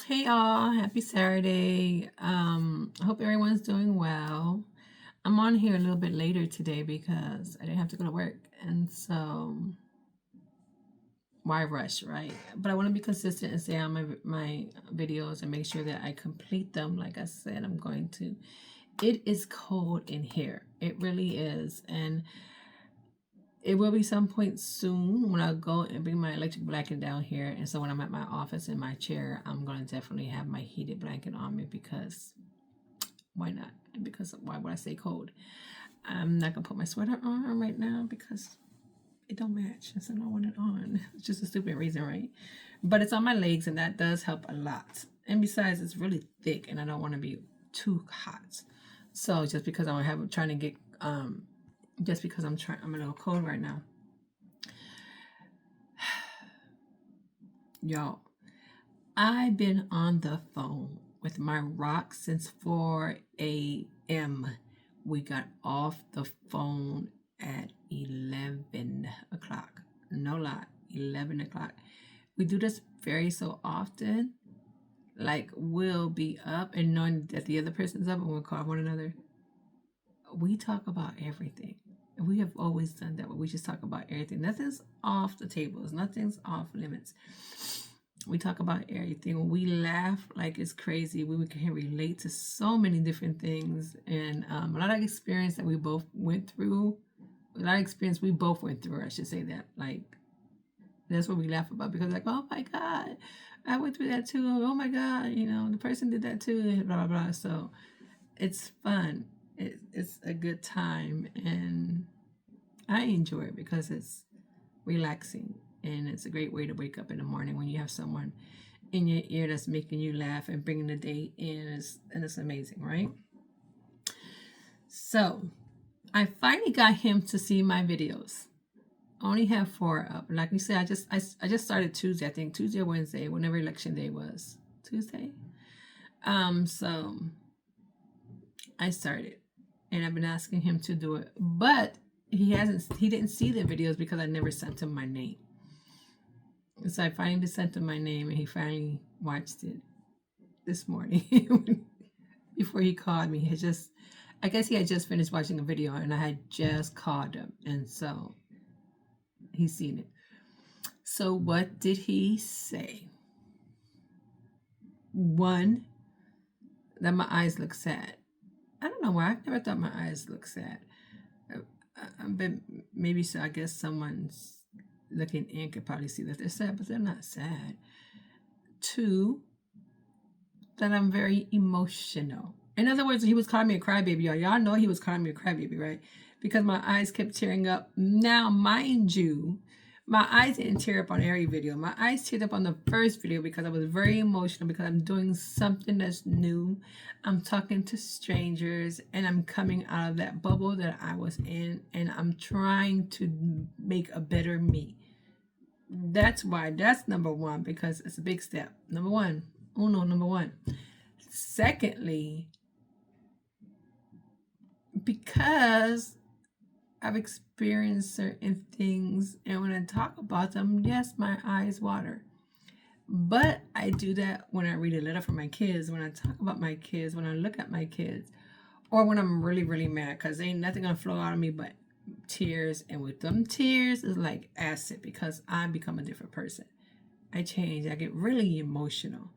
Hey y'all, happy Saturday. I hope everyone's doing well. I'm on here a little bit later today because I didn't have to go to work. And so why rush, right? But I want to be consistent and stay on my videos and make sure that I complete them like I said I'm going to. It is cold in here. It really is. And it will be some point soon when I go and bring my electric blanket down here. And so when I'm at my office in my chair, I'm going to definitely have my heated blanket on me because why not? And because why would I say cold? I'm not gonna put my sweater on right now because it don't match. So I don't want it on. It's just a stupid reason, right? But it's on my legs and that does help a lot. And besides, it's really thick and I don't want to be too hot. So just because trying to get just because I'm a little cold right now. Y'all, I've been on the phone with my rock since 4 a.m. We got off the phone at 11 o'clock. No lie, 11 o'clock. We do this very so often. Like, we'll be up and knowing that the other person's up and we'll call one another. We talk about everything. We have always done that, but we just talk about everything. Nothing's off the tables, nothing's off limits. We talk about everything. We laugh like it's crazy. We can relate to so many different things, and a lot of experience that we both went through. A lot of experience we both went through. I should say that. Like, that's what we laugh about because, like, oh my god, I went through that too. Oh my god, the person did that too. Blah blah blah. So it's fun. It's a good time, and I enjoy it because it's relaxing and it's a great way to wake up in the morning when you have someone in your ear that's making you laugh and bringing the day in, and it's amazing, right? So I finally got him to see my videos. I only have 4 up. Like we said, I just started Tuesday, I think Tuesday or Wednesday, whenever election day was. Tuesday. So I started and I've been asking him to do it. But he didn't see the videos because I never sent him my name. So I finally sent him my name and he finally watched it this morning before he called me. I guess he had just finished watching a video and I had just called him. And so he's seen it. So what did he say? One, that my eyes look sad. I don't know why. I've never thought my eyes look sad. But maybe so. I guess someone's looking in could probably see that they're sad, but they're not sad. 2, that I'm very emotional. In other words, he was calling me a crybaby, y'all. Y'all know he was calling me a crybaby, right? Because my eyes kept tearing up. Now, mind you, my eyes didn't tear up on every video. My eyes teared up on the first video because I was very emotional because I'm doing something that's new. I'm talking to strangers and I'm coming out of that bubble that I was in and I'm trying to make a better me. That's why. That's number one because it's a big step. Number one. Number one. Secondly, because I've experienced certain things, and when I talk about them, yes, my eyes water. But I do that when I read a letter from my kids, when I talk about my kids, when I look at my kids, or when I'm really, really mad, because ain't nothing gonna flow out of me but tears. And with them tears, it's like acid because I become a different person. I change. I get really emotional.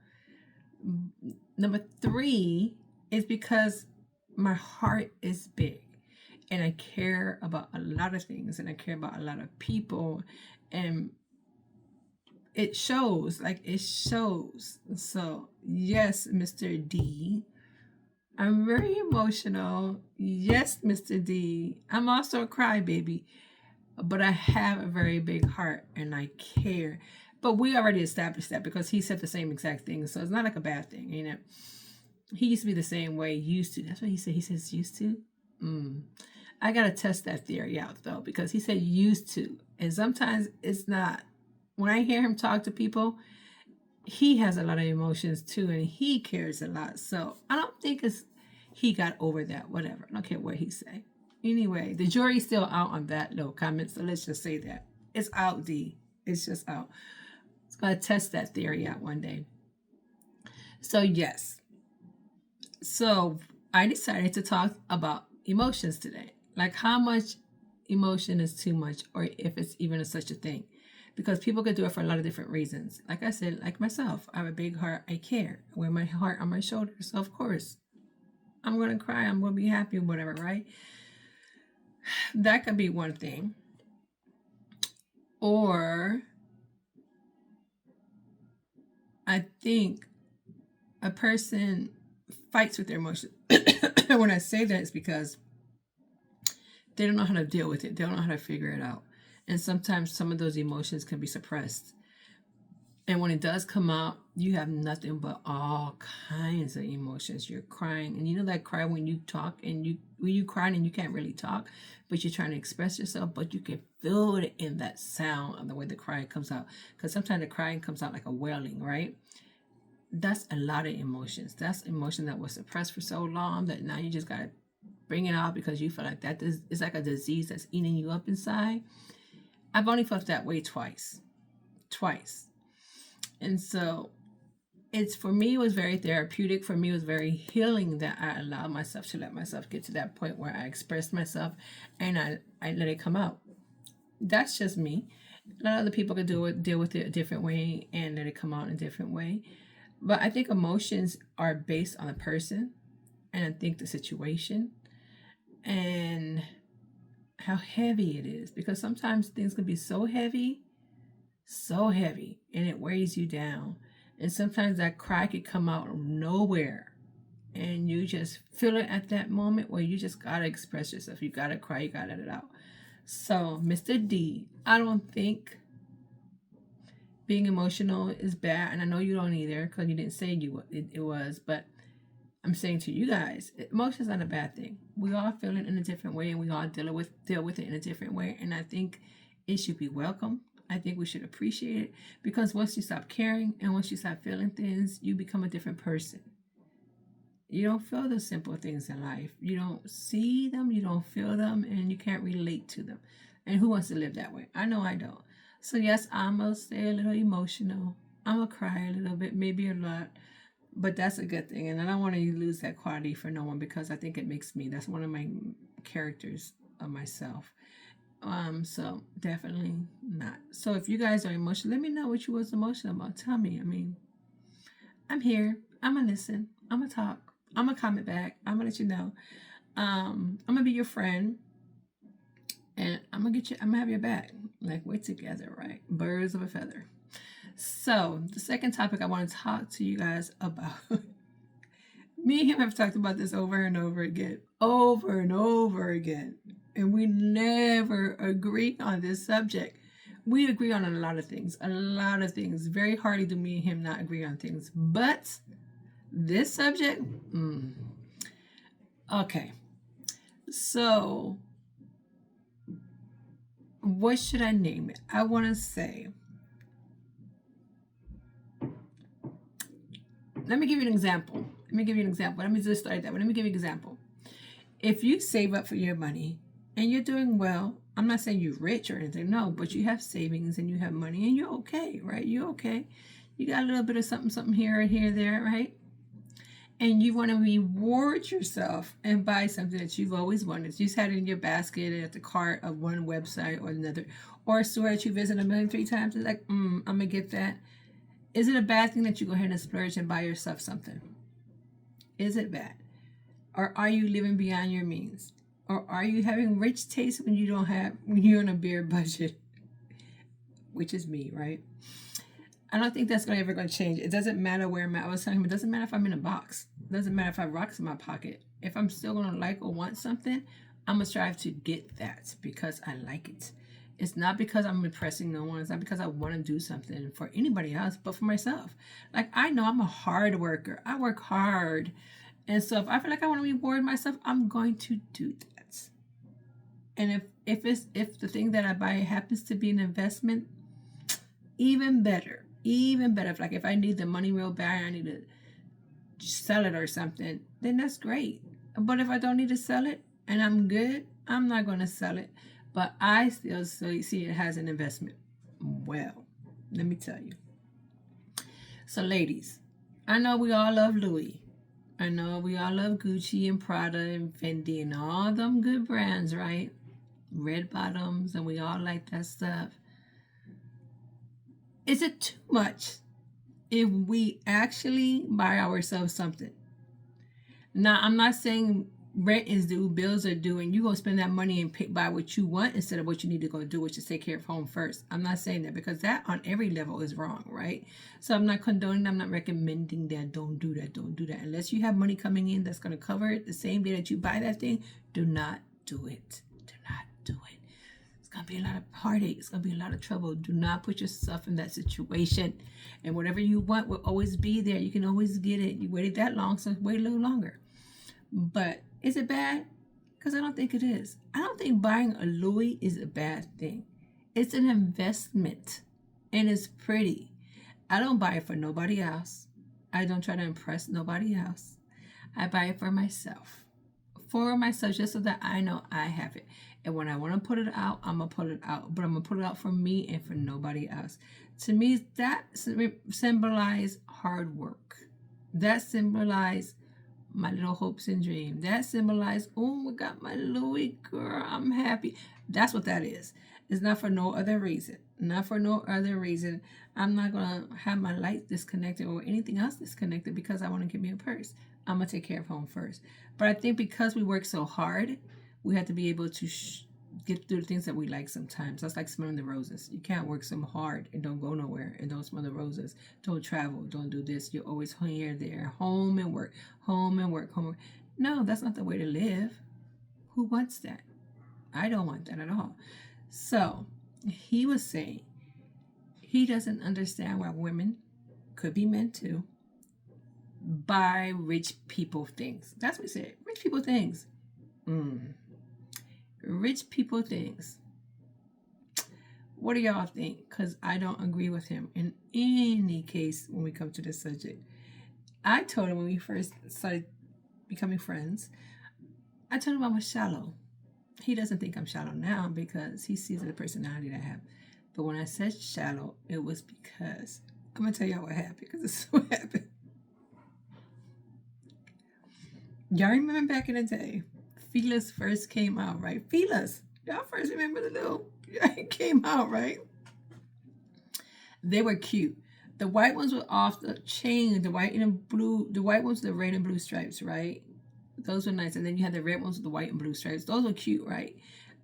Number 3 is because my heart is big and I care about a lot of things and I care about a lot of people and it shows. So, yes, Mr. D, I'm very emotional. Yes, Mr. D, I'm also a crybaby, but I have a very big heart and I care. But we already established that because he said the same exact thing. So it's not like a bad thing, He used to be the same way, used to. That's what he said. He says used to. I got to test that theory out though, because he said used to. And sometimes it's not. When I hear him talk to people, he has a lot of emotions too and he cares a lot. So I don't think he got over that, whatever. I don't care what he say. Anyway, the jury's still out on that little comment. So let's just say that. It's out, D. It's just out. It's going to test that theory out one day. So, yes. So, I decided to talk about emotions today. Like, how much emotion is too much, or if it's even such a thing. Because people could do it for a lot of different reasons. Like I said, like myself, I have a big heart. I care. I wear my heart on my shoulders. So, of course, I'm going to cry. I'm going to be happy, whatever, right? That could be one thing. Or I think a person fights with their emotions. When I say that, it's because they don't know how to deal with it. They don't know how to figure it out. And sometimes some of those emotions can be suppressed. And when it does come out, you have nothing but all kinds of emotions. You're crying, and you know that cry when you talk, and when you crying and you can't really talk, but you're trying to express yourself, but you can feel it in that sound of the way the cry comes out. Because sometimes the crying comes out like a wailing, right? That's a lot of emotions. That's emotion that was suppressed for so long that now you just gotta bring it out because you feel like that is it's like a disease that's eating you up inside. I've only felt that way twice. And so it's for me, it was very therapeutic. For me, it was very healing that I allowed myself to let myself get to that point where I expressed myself and I let it come out. That's just me. A lot of other people could deal with it a different way and let it come out in a different way. But I think emotions are based on a person, and I think the situation and how heavy it is, because sometimes things can be so heavy, and it weighs you down. And sometimes that cry could come out of nowhere, and you just feel it at that moment where you just gotta express yourself. You gotta cry, you gotta let it out. So, Mr. D, I don't think being emotional is bad, and I know you don't either because you didn't say it was, but I'm saying to you guys, emotion's not a bad thing. We all feel it in a different way, and we all deal with it in a different way. And I think it should be welcome. I think we should appreciate it, because once you stop caring and once you stop feeling things, you become a different person. You don't feel the simple things in life. You don't see them, you don't feel them, and you can't relate to them. And who wants to live that way? I know I don't. So yes, I'm gonna stay a little emotional. I'm gonna cry a little bit, maybe a lot, but that's a good thing. And I don't want to lose that quality for no one, because I think it makes me, that's one of my characters of myself. So definitely not. So if you guys are emotional, let me know what you was emotional about. Tell me. I mean, I'm here. I'm gonna listen. I'm gonna talk. I'm gonna comment back. I'm gonna let you know. I'm gonna be your friend, and I'm gonna get you. I'm gonna have your back. Like we're together, right? Birds of a feather. So the second topic I want to talk to you guys about. Me and him have talked about this over and over again, over and over again, and we never agree on this subject. We agree on a lot of things, a lot of things. Very hardly do me and him not agree on things, but this subject, okay. So, what should I name it? I want to say, let me give you an example. Let me just start that. But let me give you an example. If you save up for your money and you're doing well, I'm not saying you're rich or anything, no, but you have savings and you have money and you're okay, right? You're okay. You got a little bit of something here and here, there, right? And you want to reward yourself and buy something that you've always wanted. You just had it in your basket at the cart of one website or another, or a store that you visit a million, 3 times. It's like, I'm going to get that. Is it a bad thing that you go ahead and splurge and buy yourself something? Is it bad? Or are you living beyond your means? Or are you having rich taste when you're on a beer budget? Which is me, right? I don't think that's ever going to change. It doesn't matter where I'm at. I was telling him, it doesn't matter if I'm in a box. It doesn't matter if I have rocks in my pocket. If I'm still going to like or want something, I'm going to strive to get that because I like it. It's not because I'm impressing no one. It's not because I want to do something for anybody else, but for myself. Like, I know I'm a hard worker. I work hard. And so if I feel like I want to reward myself, I'm going to do that. And if the thing that I buy happens to be an investment, even better. Even better. If I need the money real bad, I need to sell it or something, then that's great. But if I don't need to sell it and I'm good, I'm not going to sell it. But I still see it as an investment. Well, let me tell you. So, ladies, I know we all love Louis. I know we all love Gucci and Prada and Fendi and all them good brands, right? Red bottoms, and we all like that stuff. Is it too much if we actually buy ourselves something? Now, I'm not saying rent is due, bills are due, and you go spend that money and buy what you want instead of what you need to go do, which is take care of home first. I'm not saying that because that on every level is wrong, right? So I'm not condoning, I'm not recommending that. Don't do that. Don't do that. Unless you have money coming in that's going to cover it the same day that you buy that thing, do not do it. Do not do it. It's going to be a lot of heartache. It's going to be a lot of trouble. Do not put yourself in that situation. And whatever you want will always be there. You can always get it. You waited that long, so wait a little longer. But is it bad? Because I don't think it is. I don't think buying a Louis is a bad thing. It's an investment and it's pretty. I don't buy it for nobody else. I don't try to impress nobody else. I buy it for myself. For myself, just so that I know I have it. And when I want to put it out, I'm going to put it out. But I'm going to put it out for me and for nobody else. To me, that symbolizes hard work. That symbolizes my little hopes and dreams. That symbolizes, oh, I got my Louis, girl, I'm happy. That's what that is. It's not for no other reason. Not for no other reason. I'm not going to have my lights disconnected or anything else disconnected because I want to get me a purse. I'm going to take care of home first. But I think because we work so hard, we have to be able to get through the things that we like sometimes. That's like smelling the roses. You can't work so hard and don't go nowhere and don't smell the roses. Don't travel. Don't do this. You're always here, there, home and work, home and work, home and work. No, that's not the way to live. Who wants that? I don't want that at all. So he was saying he doesn't understand why women, could be men too, buy rich people things. That's what he said. Rich people things. Rich people things. What do y'all think? Because I don't agree with him in any case when we come to this subject. I told him when we first started becoming friends, I told him I was shallow. He doesn't think I'm shallow now because he sees the personality that I have. But when I said shallow, it was because, I'm going to tell y'all what happened because this is what happened. Y'all remember back in the day, Feelers first came out, right? Feelers. Y'all first remember the little, it came out, right? They were cute. The white ones were off the chain. The white and blue, the white ones with the red and blue stripes, right? Those were nice. And then you had the red ones with the white and blue stripes. Those were cute, right?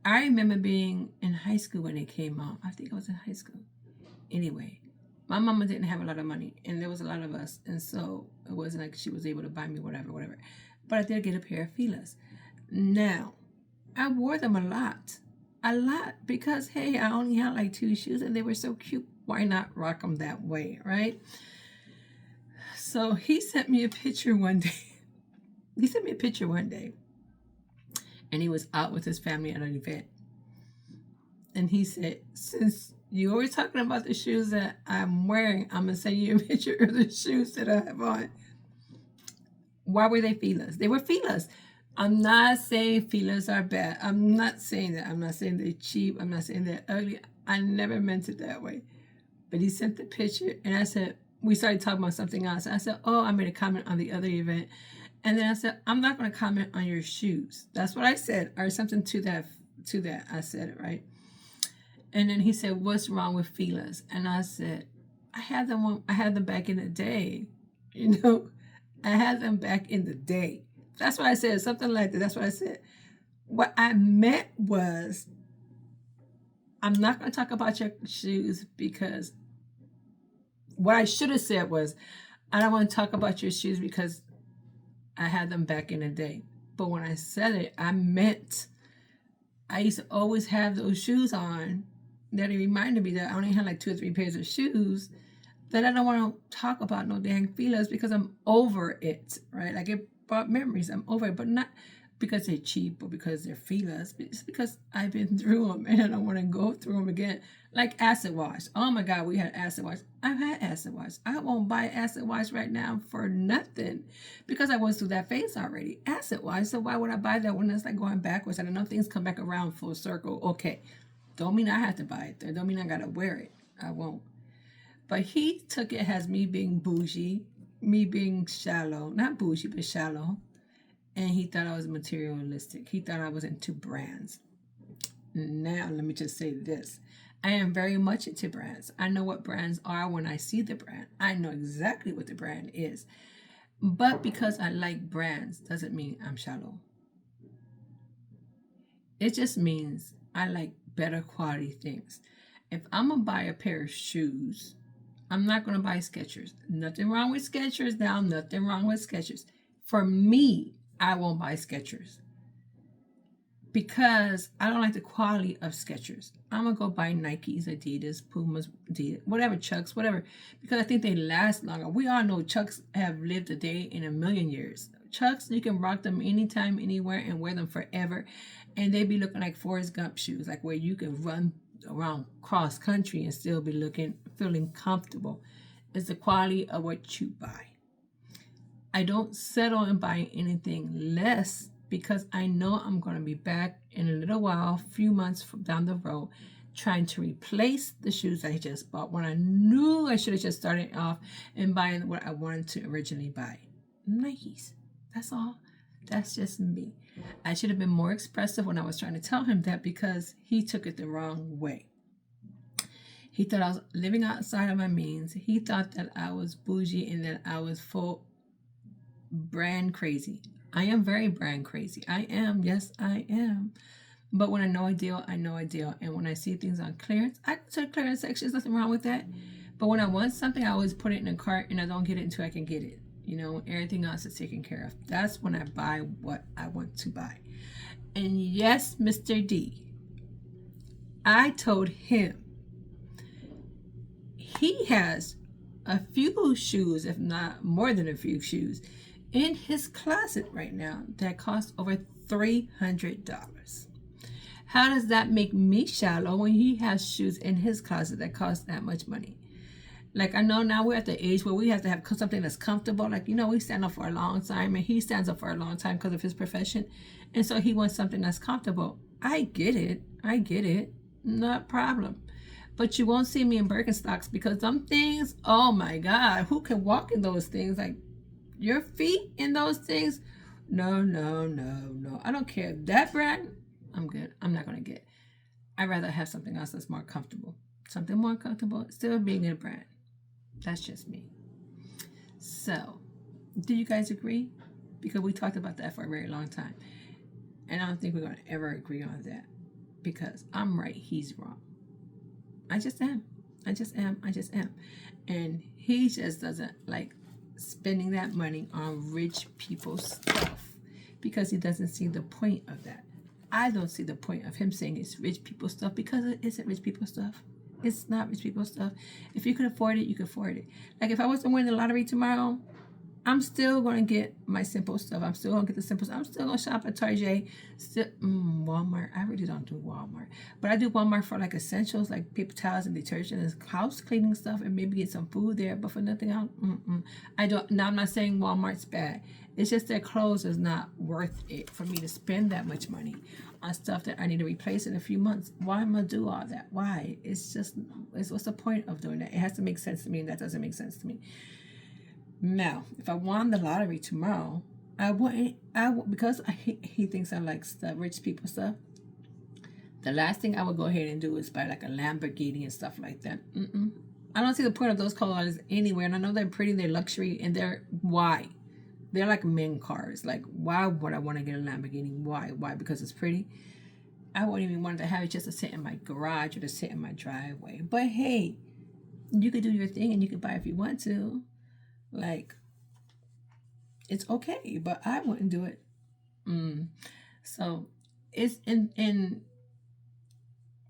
I remember being in high school when they came out. I think I was in high school. Anyway, my mama didn't have a lot of money, and there was a lot of us. And so it wasn't like she was able to buy me whatever. But I did get a pair of Feelers. Now, I wore them a lot, because, hey, I only had like 2 shoes and they were so cute. Why not rock them that way, right? So he sent me a picture one day. And he was out with his family at an event. And he said, since you're always talking about the shoes that I'm wearing, I'm going to send you a picture of the shoes that I have on. Why were they Feelers? They were Feelers. I'm not saying Feelers are bad. I'm not saying that. I'm not saying they're cheap. I'm not saying they're ugly. I never meant it that way. But he sent the picture, and I said, we started talking about something else. I said, oh, I made a comment on the other event. And then I said, I'm not going to comment on your shoes. That's what I said, or something to that. I said it, right? And then he said, what's wrong with Feelers? And I said, I had them back in the day. I had them back in the day. That's what I said, something like that. That's what I said. What I meant was, I'm not going to talk about your shoes because what I should have said was, I don't want to talk about your shoes because I had them back in the day. But when I said it, I meant I used to always have those shoes on that it reminded me that I only had like 2 or 3 pairs of shoes, that I don't want to talk about no dang Feelers because I'm over it, right? Like it brought memories. I'm over it, but not because they're cheap or because they're Feelers. It's because I've been through them and I don't want to go through them again. Like acid wash. Oh my God, we had acid wash. I've had acid wash. I won't buy acid wash right now for nothing because I went through that phase already. Acid wash. So why would I buy that when it's like going backwards? I don't know, things come back around full circle. Okay. Don't mean I have to buy it. Don't mean I got to wear it. I won't. But he took it as me being bougie me being shallow, not bougie, but shallow. And he thought I was materialistic. He thought I was into brands. Now, let me just say this. I am very much into brands. I know what brands are when I see the brand. I know exactly what the brand is. But because I like brands doesn't mean I'm shallow. It just means I like better quality things. If I'm gonna buy a pair of shoes, I'm not gonna buy Skechers. Nothing wrong with Skechers now, nothing wrong with Skechers. For me, I won't buy Skechers because I don't like the quality of Skechers. I'm gonna go buy Nikes, Adidas, Pumas, Adidas, whatever, Chucks, whatever, because I think they last longer. We all know Chucks have lived a day in a million years. Chucks, you can rock them anytime, anywhere, and wear them forever, and they be looking like Forrest Gump shoes, like where you can run around cross country and still be feeling comfortable. It's the quality of what you buy. I don't settle and buy anything less because I know I'm going to be back in a little while, a few months from down the road, trying to replace the shoes I just bought when I knew I should have just started off and buying what I wanted to originally buy. Nikes. That's all. That's just me. I should have been more expressive when I was trying to tell him that because he took it the wrong way. He thought I was living outside of my means. He thought that I was bougie and that I was full brand crazy. I am very brand crazy. I am. Yes, I am. But when I know a deal, I know a deal. And when I see things on clearance, I go to the clearance section. There's nothing wrong with that. But when I want something, I always put it in a cart and I don't get it until I can get it. Everything else is taken care of. That's when I buy what I want to buy. And yes, Mr. D, I told him he has a few shoes, if not more than a few shoes, in his closet right now that cost over $300. How does that make me shallow when he has shoes in his closet that cost that much money? Like, I know now we're at the age where we have to have something that's comfortable. Like, we stand up for a long time, and he stands up for a long time because of his profession. And so he wants something that's comfortable. I get it. Not a problem. But you won't see me in Birkenstocks because some things, oh my God, who can walk in those things? Like, your feet in those things? No. I don't care. That brand, I'm good. I'm not going to get. I'd rather have something else that's more comfortable. Something more comfortable, still being in a brand. That's just me. So, do you guys agree? Because we talked about that for a very long time. And I don't think we're going to ever agree on that. Because I'm right, he's wrong. I just am. And he just doesn't like spending that money on rich people's stuff because he doesn't see the point of that. I don't see the point of him saying it's rich people's stuff because it isn't rich people's stuff. It's not rich people's stuff. If you can afford it, you can afford it. Like if I was to win the lottery tomorrow, I'm still going to get my simple stuff. I'm still going to get the simple stuff. I'm still going to shop at Target, Walmart. I really don't do Walmart. But I do Walmart for like essentials, like paper towels and detergent and house cleaning stuff and maybe get some food there. But for nothing else, I don't. Now, I'm not saying Walmart's bad. It's just that clothes is not worth it for me to spend that much money on stuff that I need to replace in a few months. Why am I do all that? Why? What's the point of doing that? It has to make sense to me, and that doesn't make sense to me. Now, if I won the lottery tomorrow, I wouldn't. Because he thinks I like stuff, rich people stuff. The last thing I would go ahead and do is buy like a Lamborghini and stuff like that. I don't see the point of those cars anywhere. And I know they're pretty, they're luxury, and why? They're like men cars. Like, why would I want to get a Lamborghini? Why? Because it's pretty? I wouldn't even want to have it just to sit in my garage or to sit in my driveway. But hey, you could do your thing and you could buy if you want to. Like, it's okay, but I wouldn't do it. So it's it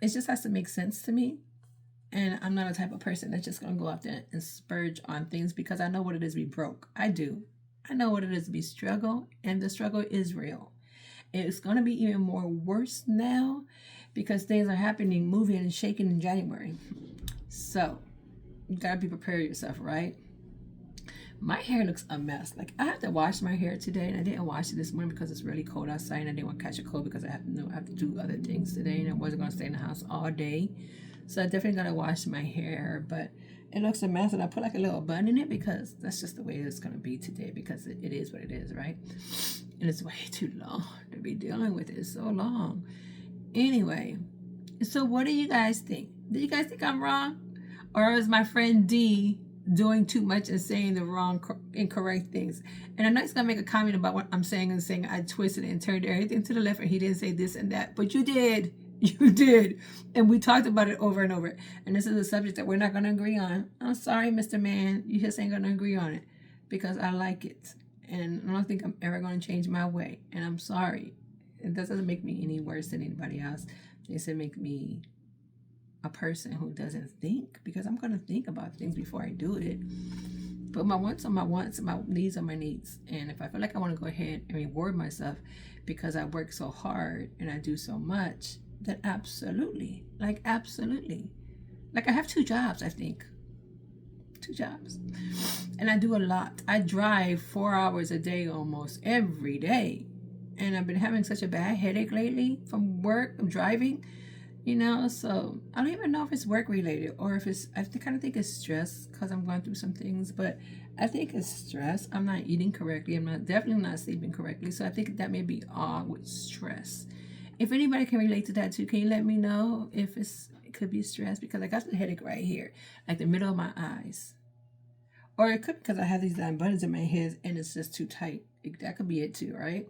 just has to make sense to me. And I'm not a type of person that's just gonna go out there and splurge on things because I know what it is to be broke. I do. I know what it is to be struggle, and the struggle is real. It's gonna be even more worse now because things are happening, moving and shaking in January. So you gotta be prepared yourself, right? My hair looks a mess. Like, I have to wash my hair today, and I didn't wash it this morning because it's really cold outside, and I didn't want to catch a cold because I have to do other things today, and I wasn't going to stay in the house all day. So I definitely got to wash my hair, but It looks a mess, and I put like a little bun in it because that's just the way it's gonna be today, because it is what it is, right? And it's way too long to be dealing with it. It's so long. Anyway, so what do you guys think? Do you guys think I'm wrong? Or is my friend D doing too much and saying the wrong, incorrect things? And I know he's gonna make a comment about what I'm saying and saying I twisted and turned everything to the left and he didn't say this and that, but you did. You did. And we talked about it over and over. And this is a subject that we're not gonna agree on. I'm sorry, Mr. Man. You just ain't gonna agree on it because I like it. And I don't think I'm ever gonna change my way. And I'm sorry. It doesn't make me any worse than anybody else. It should make me a person who doesn't think, because I'm going to think about things before I do it. But my wants are my wants and my needs are my needs. And if I feel like I want to go ahead and reward myself because I work so hard and I do so much, then absolutely. Like I have 2 jobs, I think. 2 jobs. And I do a lot. I drive 4 hours a day almost every day. And I've been having such a bad headache lately from work, from driving, so I don't even know if it's work related or if I kind of think it's stress because I'm going through some things, but I think it's stress. I'm not eating correctly. I'm definitely not sleeping correctly. So I think that may be all with stress. If anybody can relate to that too, can you let me know if it could be stress? Because I got the headache right here, like the middle of my eyes. Or it could be because I have these buttons in my head and it's just too tight. That could be it too, right?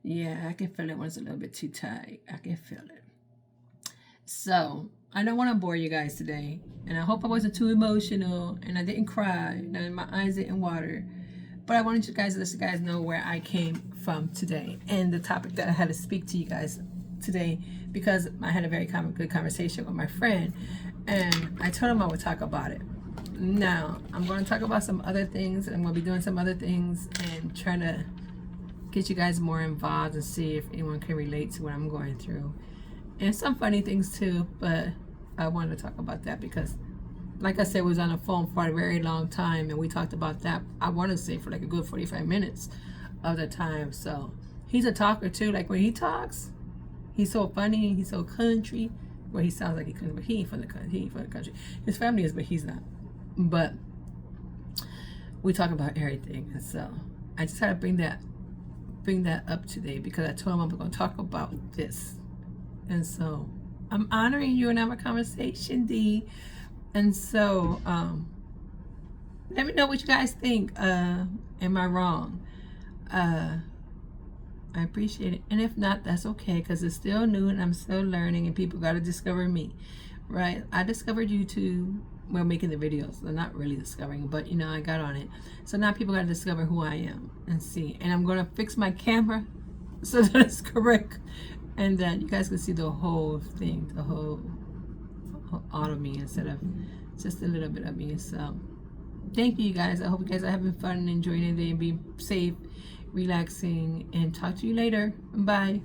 Yeah, I can feel it when it's a little bit too tight. I can feel it. So I don't want to bore you guys today, and I hope I wasn't too emotional and I didn't cry and my eyes didn't water, but I wanted you guys to let you guys know where I came from today and the topic that I had to speak to you guys today, because I had a very good conversation with my friend and I told him I would talk about it. Now I'm going to talk about some other things, and I'm going to be doing some other things and trying to get you guys more involved and see if anyone can relate to what I'm going through. And some funny things too, but I wanted to talk about that because, like I said, we was on the phone for a very long time and we talked about that, I want to say, for like a good 45 minutes of the time. So he's a talker too. Like when he talks, he's so funny, he's so country. Well, he sounds like he country, but he ain't from the country. He ain't from the country. His family is, but he's not. But we talk about everything, and so I just had to bring that up today because I told him I'm going to talk about this. And so I'm honoring you and have a conversation, D. And so let me know what you guys think. Am I wrong? I appreciate it. And if not, that's okay, because it's still new and I'm still learning and people got to discover me, right? I discovered YouTube while making the videos. So not really discovering, but I got on it. So now people got to discover who I am and see. And I'm going to fix my camera so that it's correct. And then you guys can see the whole thing, the whole all of me instead of just a little bit of me. So thank you guys. I hope you guys are having fun and enjoying the day and be safe, relaxing, and talk to you later. Bye.